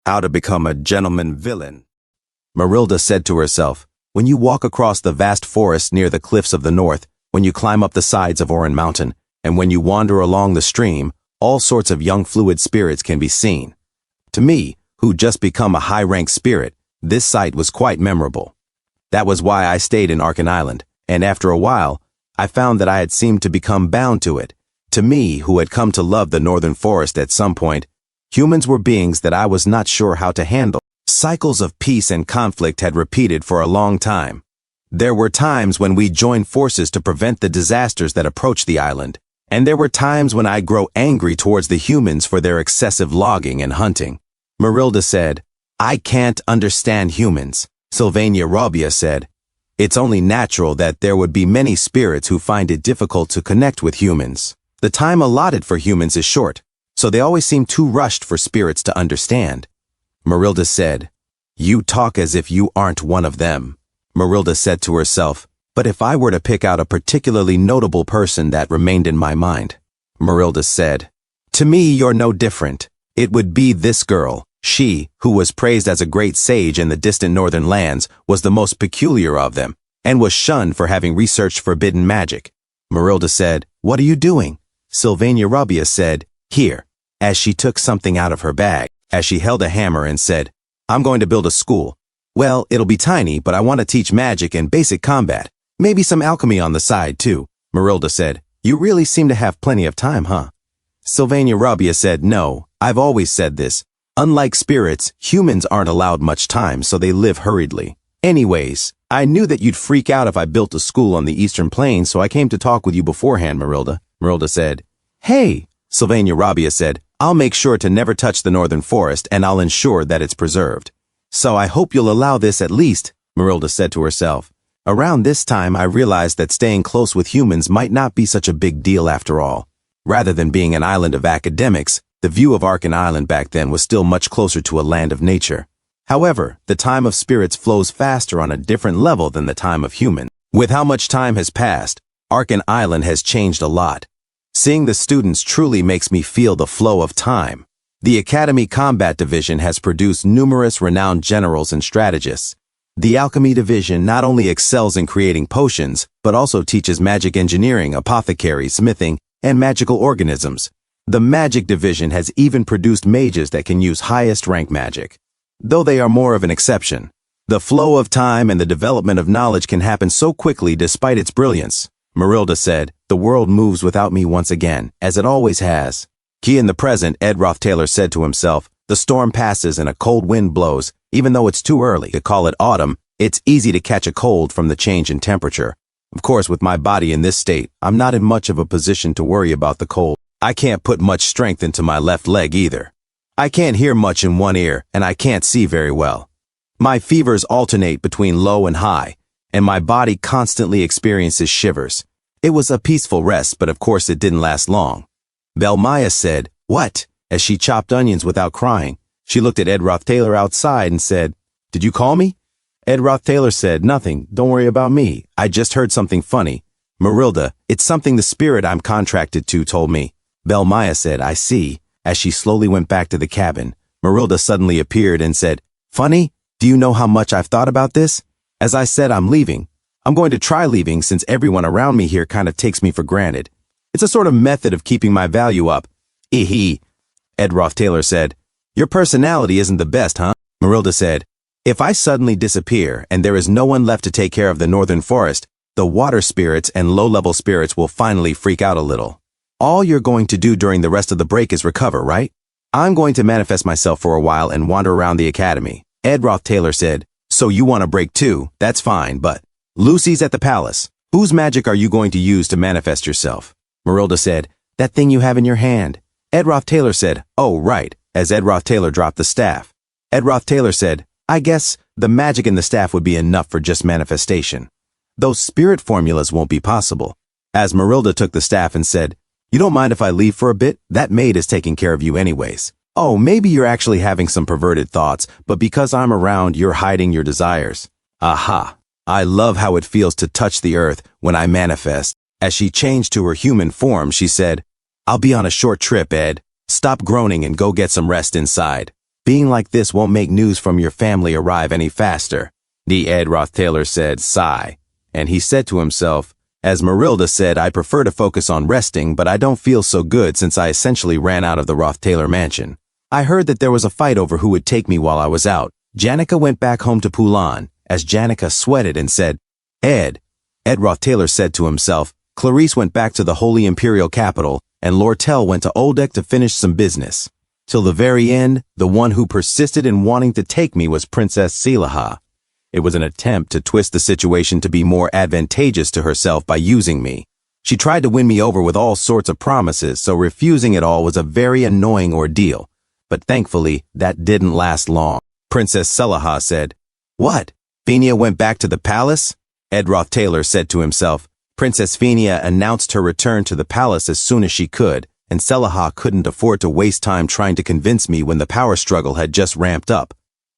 How to become a gentleman villain. Marilda said to herself, when you walk across the vast forest near the cliffs of the north, when you climb up the sides of Oran Mountain, and when you wander along the stream, all sorts of young fluid spirits can be seen. To me, who just become a high-ranked spirit, this sight was quite memorable. That was why I stayed in Arkan Island, and after a while, I found that I had seemed to become bound to it. To me, who had come to love the northern forest at some point, humans were beings that I was not sure how to handle. Cycles of peace and conflict had repeated for a long time. There were times when we joined forces to prevent the disasters that approached the island, and there were times when I'd grow angry towards the humans for their excessive logging and hunting. Marilda said, I can't understand humans. Sylvania Robbia said, it's only natural that there would be many spirits who find it difficult to connect with humans. The time allotted for humans is short, so they always seem too rushed for spirits to understand. Marilda said, you talk as if you aren't one of them. Marilda said to herself, but if I were to pick out a particularly notable person that remained in my mind. Marilda said, to me you're no different. It would be this girl. She, who was praised as a great sage in the distant northern lands, was the most peculiar of them, and was shunned for having researched forbidden magic. Marilda said, what are you doing? Sylvania Robbia said, here, as she took something out of her bag, as she held a hammer and said, I'm going to build a school. Well, it'll be tiny, but I want to teach magic and basic combat. Maybe some alchemy on the side, too. Marilda said, you really seem to have plenty of time, huh? Sylvania Robbia said, no, I've always said this. Unlike spirits, humans aren't allowed much time, so they live hurriedly. Anyways, I knew that you'd freak out if I built a school on the Eastern Plains, so I came to talk with you beforehand, Marilda. Marilda said, hey, Sylvania Robbia said, I'll make sure to never touch the northern forest, and I'll ensure that it's preserved. So I hope you'll allow this at least, Marilda said to herself. Around this time, I realized that staying close with humans might not be such a big deal after all. Rather than being an island of academics, the view of Arkan Island back then was still much closer to a land of nature. However, the time of spirits flows faster on a different level than the time of humans. With how much time has passed, Arkan Island has changed a lot. Seeing the students truly makes me feel the flow of time. The Academy Combat Division has produced numerous renowned generals and strategists. The Alchemy Division not only excels in creating potions, but also teaches magic engineering, apothecary, smithing, and magical organisms. The Magic Division has even produced mages that can use highest rank magic. Though they are more of an exception, the flow of time and the development of knowledge can happen so quickly despite its brilliance. Marilda said, the world moves without me once again, as it always has. Key in the present, Ed Taylor said to himself, the storm passes and a cold wind blows. Even though it's too early to call it autumn, it's easy to catch a cold from the change in temperature. Of course, with my body in this state, I'm not in much of a position to worry about the cold. I can't put much strength into my left leg either. I can't hear much in one ear, and I can't see very well. My fevers alternate between low and high, and my body constantly experiences shivers. It was a peaceful rest, but of course it didn't last long. Belmaya said, what? As she chopped onions without crying. She looked at Ed Taylor outside and said, did you call me? Ed Taylor said, nothing, don't worry about me. I just heard something funny. Marilda, it's something the spirit I'm contracted to told me. Belmaya said, I see. As she slowly went back to the cabin, Marilda suddenly appeared and said, funny, do you know how much I've thought about this? As I said, I'm leaving. I'm going to try leaving since everyone around me here kind of takes me for granted. It's a sort of method of keeping my value up. Ehe. Ed Taylor said, your personality isn't the best, huh? Marilda said, if I suddenly disappear and there is no one left to take care of the northern forest, the water spirits and low-level spirits will finally freak out a little. All you're going to do during the rest of the break is recover, right? I'm going to manifest myself for a while and wander around the academy. Ed Taylor said, so you want a break too? That's fine, but Lucy's at the palace. Whose magic are you going to use to manifest yourself? Marilda said, that thing you have in your hand. Ed Taylor said, oh, right, as Ed Taylor dropped the staff. Ed Taylor said, I guess the magic in the staff would be enough for just manifestation. Those spirit formulas won't be possible. As Marilda took the staff and said, you don't mind if I leave for a bit? That maid is taking care of you anyways. Oh, maybe you're actually having some perverted thoughts, but because I'm around, you're hiding your desires. Aha. I love how it feels to touch the earth when I manifest. As she changed to her human form, she said, I'll be on a short trip, Ed. Stop groaning and go get some rest inside. Being like this won't make news from your family arrive any faster, the Ed Roth Taylor said, sigh. And he said to himself, as Marilda said, I prefer to focus on resting, but I don't feel so good since I essentially ran out of the Roth Taylor mansion. I heard that there was a fight over who would take me while I was out. Janica went back home to Pulan, as Janica sweated and said, Ed Roth Taylor said to himself, Clarice went back to the Holy Imperial Capital, and Lortel went to Oldek to finish some business. Till the very end, the one who persisted in wanting to take me was Princess Selaha. It was an attempt to twist the situation to be more advantageous to herself by using me. She tried to win me over with all sorts of promises, so refusing it all was a very annoying ordeal. But thankfully, that didn't last long. Princess Selaha said, What? Fenia went back to the palace? Ed Roth Taylor said to himself. Princess Fenia announced her return to the palace as soon as she could, and Selaha couldn't afford to waste time trying to convince me when the power struggle had just ramped up.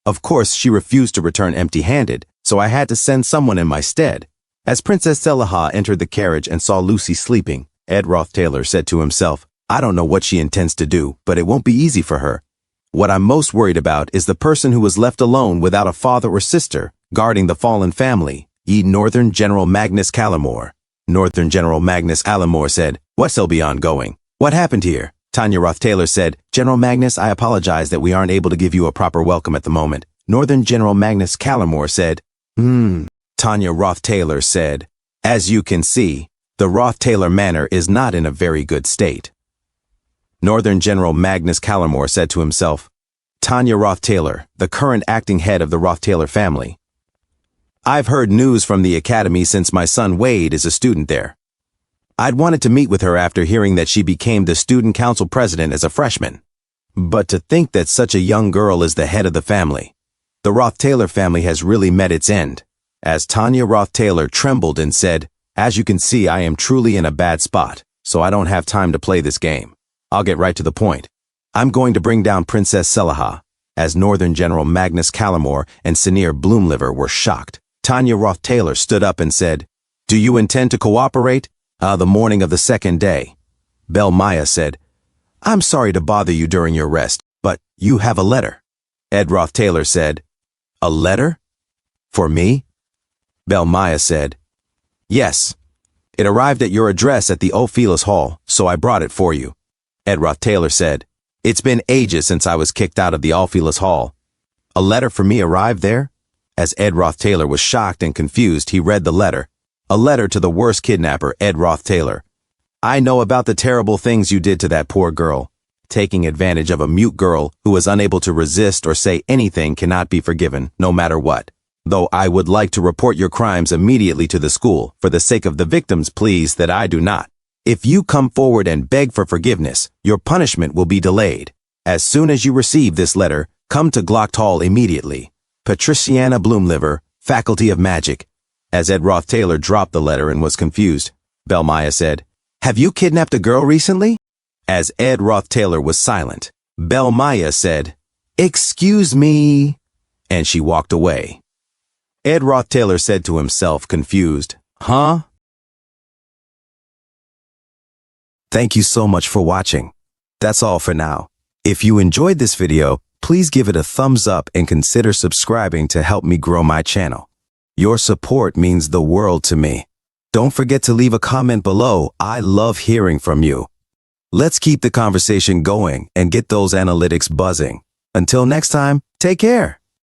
Of course, she refused to return empty-handed, so I had to send someone in my stead. As Princess Selaha entered the carriage and saw Lucy sleeping, Ed Roth Taylor said to himself, I don't know what she intends to do, but it won't be easy for her. What I'm most worried about is the person who was left alone without a father or sister, guarding the fallen family, Northern General Magnus Callamore. Northern General Magnus Callamore said, What's still beyond going? What happened here? Tanya Roth Taylor said, General Magnus, I apologize that we aren't able to give you a proper welcome at the moment. Northern General Magnus Callamore said, Tanya Roth Taylor said, As you can see, the Roth Taylor Manor is not in a very good state. Northern General Magnus Callamore said to himself, Tanya Roth Taylor, the current acting head of the Roth Taylor family. I've heard news from the academy since my son Wade is a student there. I'd wanted to meet with her after hearing that she became the student council president as a freshman. But to think that such a young girl is the head of the family. The Roth Taylor family has really met its end. As Tanya Roth Taylor trembled and said, As you can see, I am truly in a bad spot, so I don't have time to play this game. I'll get right to the point. I'm going to bring down Princess Selaha. As Northern General Magnus Callamore and Sinir Bloomliver were shocked, Tanya Roth Taylor stood up and said, Do you intend to cooperate? The morning of the second day. Bel Maya said, I'm sorry to bother you during your rest, but you have a letter. Ed Roth Taylor said, A letter? For me? Bel Maya said, Yes. It arrived at your address at the Ophelis Hall, so I brought it for you. Ed Roth Taylor said, It's been ages since I was kicked out of the Ophelis Hall. A letter for me arrived there? As Ed Roth Taylor was shocked and confused, he read the letter. A letter to the worst kidnapper, Ed Roth Taylor. I know about the terrible things you did to that poor girl. Taking advantage of a mute girl who was unable to resist or say anything cannot be forgiven, no matter what. Though I would like to report your crimes immediately to the school, for the sake of the victims, please, that I do not. If you come forward and beg for forgiveness, your punishment will be delayed. As soon as you receive this letter, come to Glock Hall immediately. Patriciana Bloomliver, Faculty of Magic. As Ed Roth Taylor dropped the letter and was confused, Bel Maya said, Have you kidnapped a girl recently? As Ed Roth Taylor was silent, Bel Maya said, Excuse me, and she walked away. Ed Roth Taylor said to himself, confused, Huh? Thank you so much for watching. That's all for now. If you enjoyed this video, please give it a thumbs up and consider subscribing to help me grow my channel. Your support means the world to me. Don't forget to leave a comment below. I love hearing from you. Let's keep the conversation going and get those analytics buzzing. Until next time, take care.